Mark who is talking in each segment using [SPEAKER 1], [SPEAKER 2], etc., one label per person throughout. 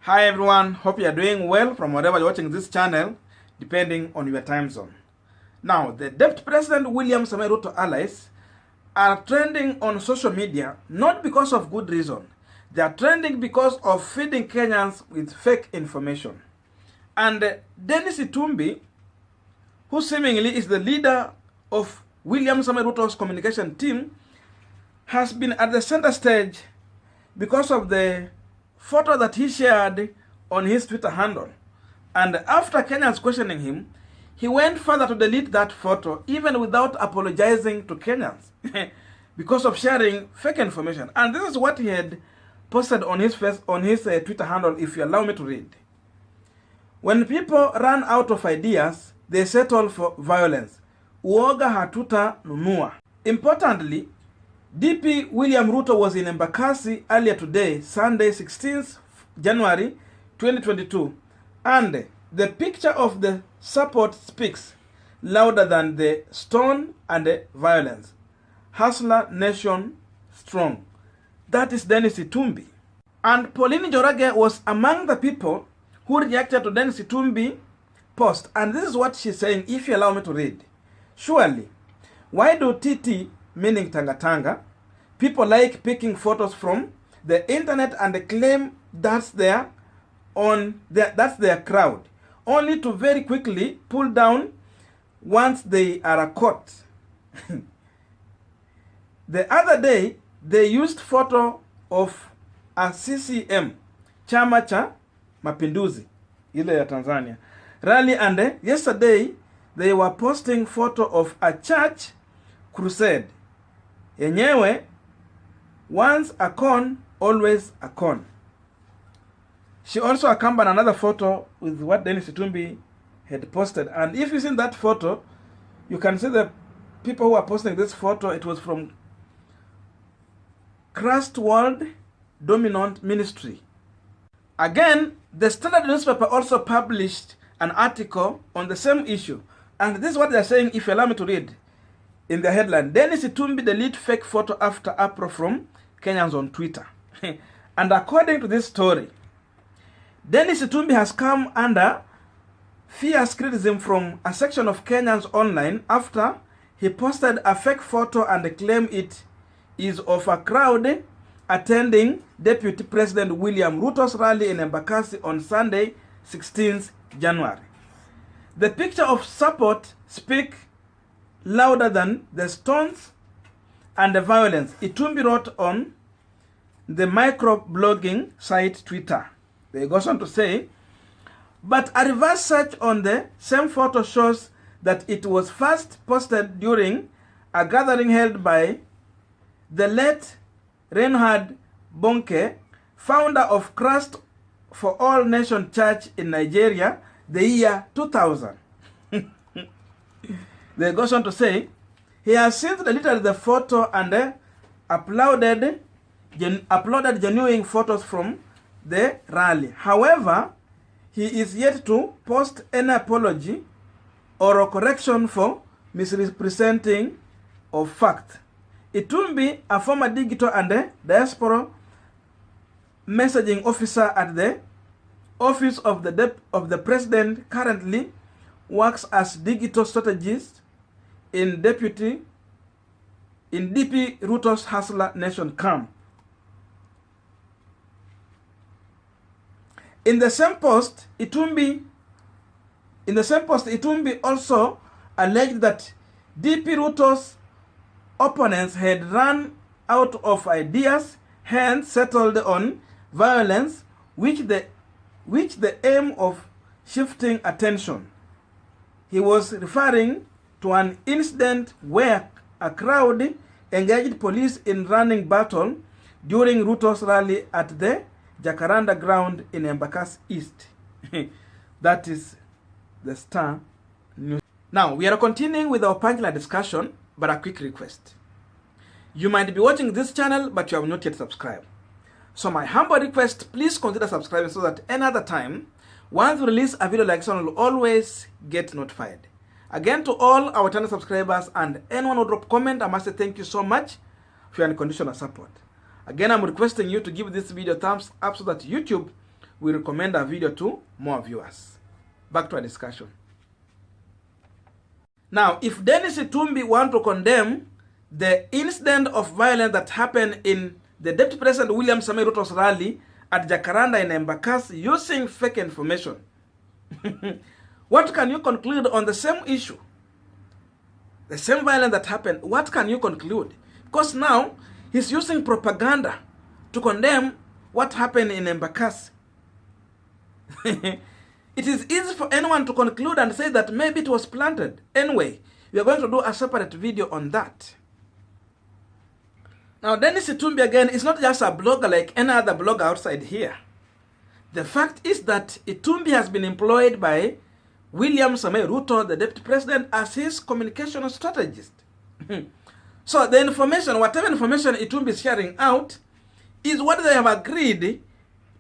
[SPEAKER 1] Hi everyone, hope you are doing well from wherever you're watching this channel, depending on your time zone. Now, the Deputy President William Samoei Ruto allies are trending on social media not because of good reason. They are trending because of feeding Kenyans with fake information. And Dennis Itumbi, who seemingly is the leader of William Samoei Ruto's communication team, has been at the center stage because of the photo that he shared on his Twitter handle. And after Kenyans questioning him, he went further to delete that photo even without apologizing to Kenyans because of sharing fake information. And this is what he had posted on his Twitter handle, if you allow me to read. When people run out of ideas, they settle for violence. Uoga hatuta nunua. Importantly, DP William Ruto was in Embakasi earlier today, Sunday 16th January 2022, and the picture of the support speaks louder than the stone and the violence. Hustler nation strong. That is Dennis Itumbi. And Pauline Njoroge was among the people who reacted to Dennis Itumbi post, and this is what she's saying, if you allow me to read. Surely, why do TT, meaning Tanga, people like picking photos from the internet and claim that's their crowd, only to very quickly pull down once they are caught? The other day, they used photo of a CCM, Chama cha Mapinduzi, ile ya Tanzania, rally, and yesterday they were posting photo of a church crusade. Yenyewe, once a con, always a con. She also accompanied another photo with what Dennis Itumbi had posted. And if you see that photo, you can see the people who are posting this photo. It was from Christ World Dominant Ministry. Again, the Standard newspaper also published an article on the same issue. And this is what they are saying, if you allow me to read. In the headline, Dennis Itumbi delete fake photo after uproar from Kenyans on Twitter. And according to this story, Dennis Itumbi has come under fierce criticism from a section of Kenyans online after he posted a fake photo and claimed it is of a crowd attending Deputy President William Ruto's rally in Embakasi on Sunday, 16th January. The picture of support speaks louder than the stones and the violence, Itumbi wrote on the microblogging site Twitter. They goes on to say, but a reverse search on the same photo shows that it was first posted during a gathering held by the late Reinhard Bonke, founder of Christ for All Nation Church in Nigeria, the year 2000. They goes on to say, he has since deleted the photo and uploaded genuine photos from the rally. However, he is yet to post any apology or a correction for misrepresenting of fact. Itumbi, a former digital and diaspora messaging officer at the office of the president, currently works as digital strategist in DP Ruto's Hustler Nation camp. In the same post, Itumbi also alleged that DP Ruto's opponents had run out of ideas, hence settled on violence, which the aim of shifting attention. He was referring to an incident where a crowd engaged police in running battle during Ruto's rally at the Jakaranda ground in Embakasi East. That is the Star News. Now, we are continuing with our Punchline discussion, but a quick request. You might be watching this channel, but you have not yet subscribed. So my humble request, please consider subscribing so that another time, once we release a video like this one, will always get notified. Again, to all our channel subscribers and anyone who drop comment, I must say thank you so much for your unconditional support. Again, I'm requesting you to give this video a thumbs up so that YouTube we recommend our video to more viewers. Back to our discussion. Now, if Dennis Itumbi want to condemn the incident of violence that happened in the Deputy President William Samoei Ruto's rally at Jakaranda in Embakasi using fake information, what can you conclude on the same issue? The same violence that happened, what can you conclude? Because now, he's using propaganda to condemn what happened in Embakasi. It is easy for anyone to conclude and say that maybe it was planted. Anyway, we are going to do a separate video on that. Now, Dennis Itumbi again is not just a blogger like any other blogger outside here. The fact is that Itumbi has been employed by William Samoei Ruto, the Deputy President, as his communication strategist. So the information, whatever information Itumbi is sharing out, is what they have agreed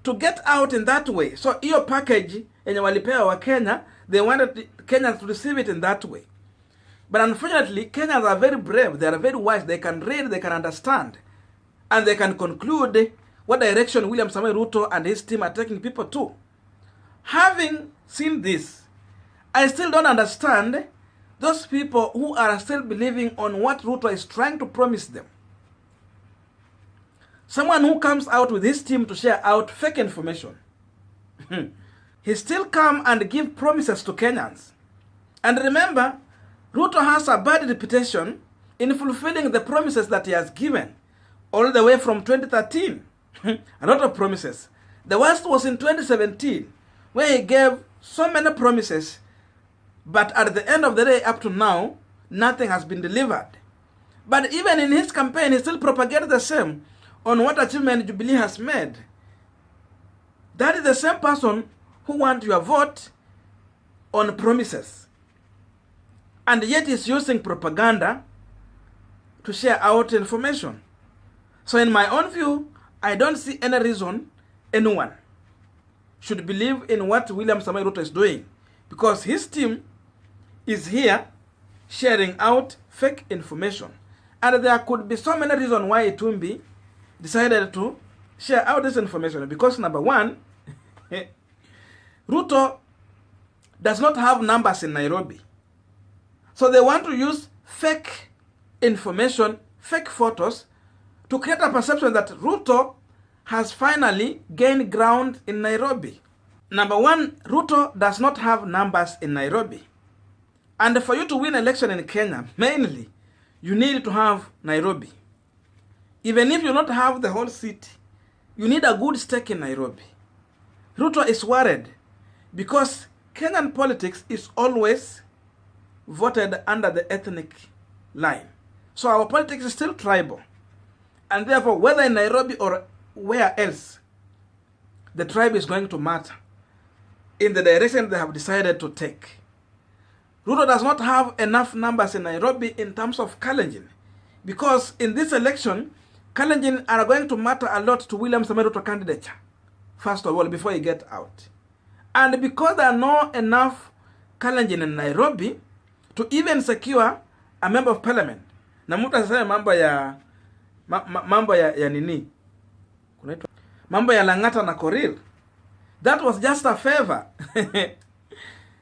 [SPEAKER 1] to get out in that way. So your package yenye walipewa wa Kenya, they wanted Kenyans to receive it in that way. But unfortunately, Kenyans are very brave, they are very wise, they can read, they can understand, and they can conclude what direction William Samoei Ruto and his team are taking people to. Having seen this, I still don't understand those people who are still believing on what Ruto is trying to promise them. Someone who comes out with his team to share out fake information. He still come and give promises to Kenyans. And remember, Ruto has a bad reputation in fulfilling the promises that he has given all the way from 2013. A lot of promises. The worst was in 2017, where he gave so many promises, but at the end of the day, up to now, nothing has been delivered. But even in his campaign, he still propagated the same on what achievement Jubilee has made. That is the same person who wants your vote on promises. And yet he's using propaganda to share out information. So in my own view, I don't see any reason anyone should believe in what William Samoei Ruto is doing, because his team is here sharing out fake information. And there could be so many reasons why Itumbi decided to share out this information. Because number one, Ruto does not have numbers in Nairobi. So they want to use fake information, fake photos, to create a perception that Ruto has finally gained ground in Nairobi. Number one, Ruto does not have numbers in Nairobi. And for you to win election in Kenya, mainly, you need to have Nairobi. Even if you don't have the whole city, you need a good stake in Nairobi. Ruto is worried because Kenyan politics is always voted under the ethnic line. So our politics is still tribal. And therefore, whether in Nairobi or where else, the tribe is going to matter in the direction they have decided to take. Ruto does not have enough numbers in Nairobi in terms of Kalenjin, because in this election, Kalenjin are going to matter a lot to William Samoei Ruto candidature, first of all, before he get out. And because there are not enough Kalenjin in Nairobi to even secure a member of parliament, na mtu asema mambo ya nini? Mambo ya Langata na Korir. That was just a favor.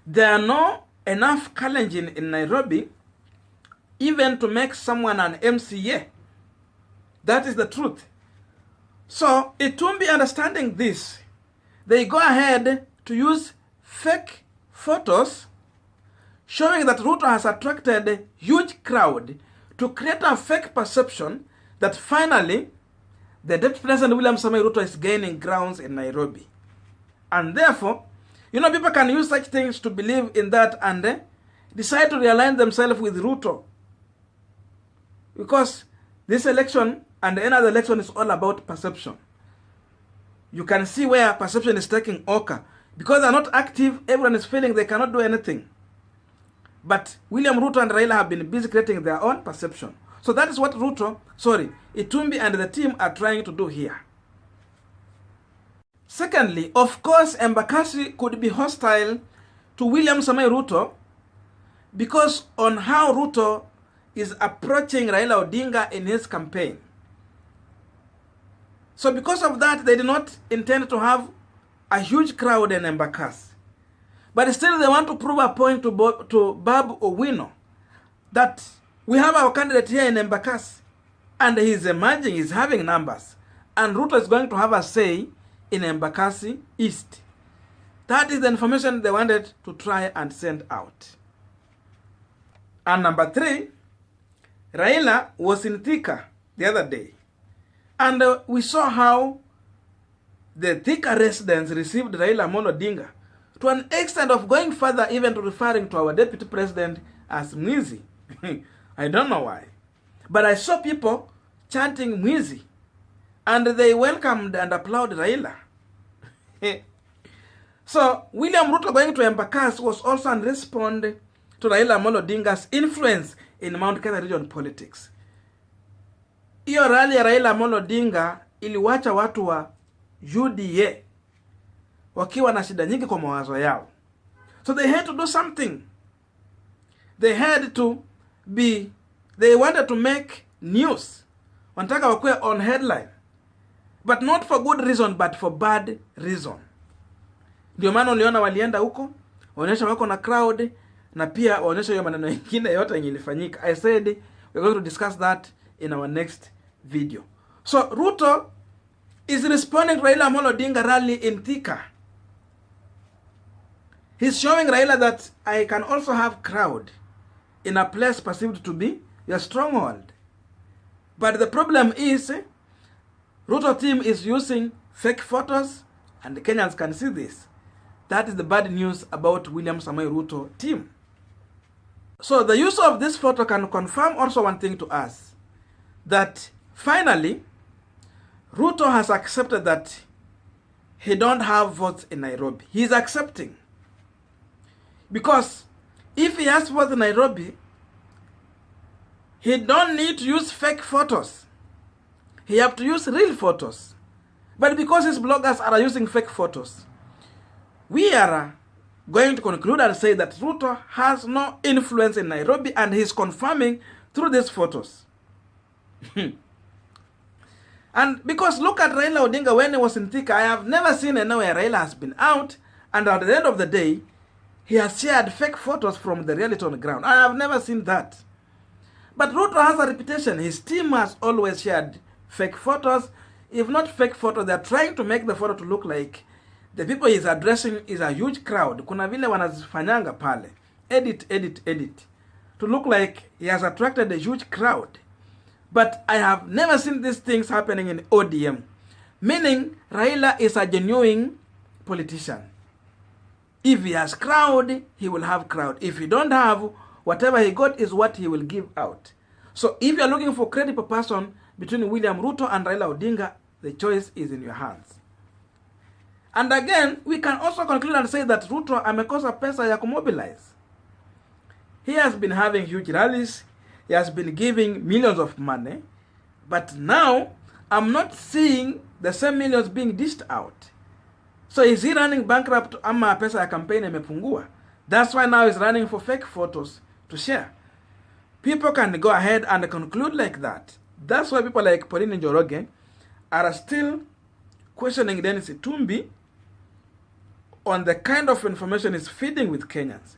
[SPEAKER 1] There are no enough Kalenjin in Nairobi even to make someone an MCA. That is the truth. So, Itumbi understanding this, they go ahead to use fake photos showing that Ruto has attracted a huge crowd to create a fake perception that finally the Deputy President William Samoei Ruto is gaining grounds in Nairobi. And therefore, people can use such things to believe in that and decide to realign themselves with Ruto. Because this election and any other election is all about perception. You can see where perception is taking Oka. Because they're not active, everyone is feeling they cannot do anything. But William Ruto and Raila have been busy creating their own perception. So that is what Itumbi and the team are trying to do here. Secondly, of course, Embakasi could be hostile to William Samoei Ruto because on how Ruto is approaching Raila Odinga in his campaign. So because of that, they did not intend to have a huge crowd in Embakasi. But still they want to prove a point to Babu Owino that we have our candidate here in Embakasi and he's emerging, he's having numbers. And Ruto is going to have a say in Embakasi East. That is the information they wanted to try and send out. And number 3, Raila was in Thika the other day. And we saw how the Thika residents received Raila Amolo Odinga to an extent of going further, even to referring to our deputy president as Mwizi. I don't know why. But I saw people chanting Mwizi. And they welcomed and applauded Raila. So, William Ruto going to Embakasi was also in response to Raila Amolo Odinga's influence in Mount Kenya region politics. Hiyo rally ya Raila Amolo Odinga iliwacha watu wa UDA wakiwa na shida nyingi kwa mawazo yao. So they had to do something. They wanted to make news. Wanataka wakuwe on headline. But not for good reason, but for bad reason. Ndio maana uliona walienda huko, waonyesha wako na crowd, na pia waonyesha hiyo maneno mengine yote yenye ilifanyika. I said we're going to discuss that in our next video. So Ruto is responding to Raila Amolo Odinga rally in Thika. He's showing Raila that I can also have crowd in a place perceived to be your stronghold. But the problem is, Ruto team is using fake photos, and the Kenyans can see this. That is the bad news about William Samoei Ruto team. So the use of this photo can confirm also one thing to us, that finally, Ruto has accepted that he don't have votes in Nairobi. He's accepting. Because if he has votes in Nairobi, he don't need to use fake photos. He have to use real photos. But because his bloggers are using fake photos, we are going to conclude and say that Ruto has no influence in Nairobi, and he's confirming through these photos. And because look at Raila Odinga when he was in Thika, I have never seen anywhere Raila has been out, and at the end of the day, he has shared fake photos from the reality on the ground. I have never seen that. But Ruto has a reputation. His team has always shared fake photos. If not fake photos, they are trying to make the photo to look like the people he's addressing is a huge crowd. Kuna vile wanazifanyanga pale. Edit. To look like he has attracted a huge crowd. But I have never seen these things happening in ODM. Meaning, Raila is a genuine politician. If he has crowd, he will have crowd. If he don't have, whatever he got is what he will give out. So if you are looking for a credible person between William Ruto and Raila Odinga, the choice is in your hands. And again, we can also conclude and say that Ruto amekosa pesa ya kumobilize. He has been having huge rallies. He has been giving millions of money. But now, I'm not seeing the same millions being dished out. So is he running bankrupt ama pesa ya campaign imepungua? That's why now he's running for fake photos to share. People can go ahead and conclude like that. That's why people like Pauline Njoroge are still questioning Dennis Itumbi on the kind of information he's feeding with Kenyans.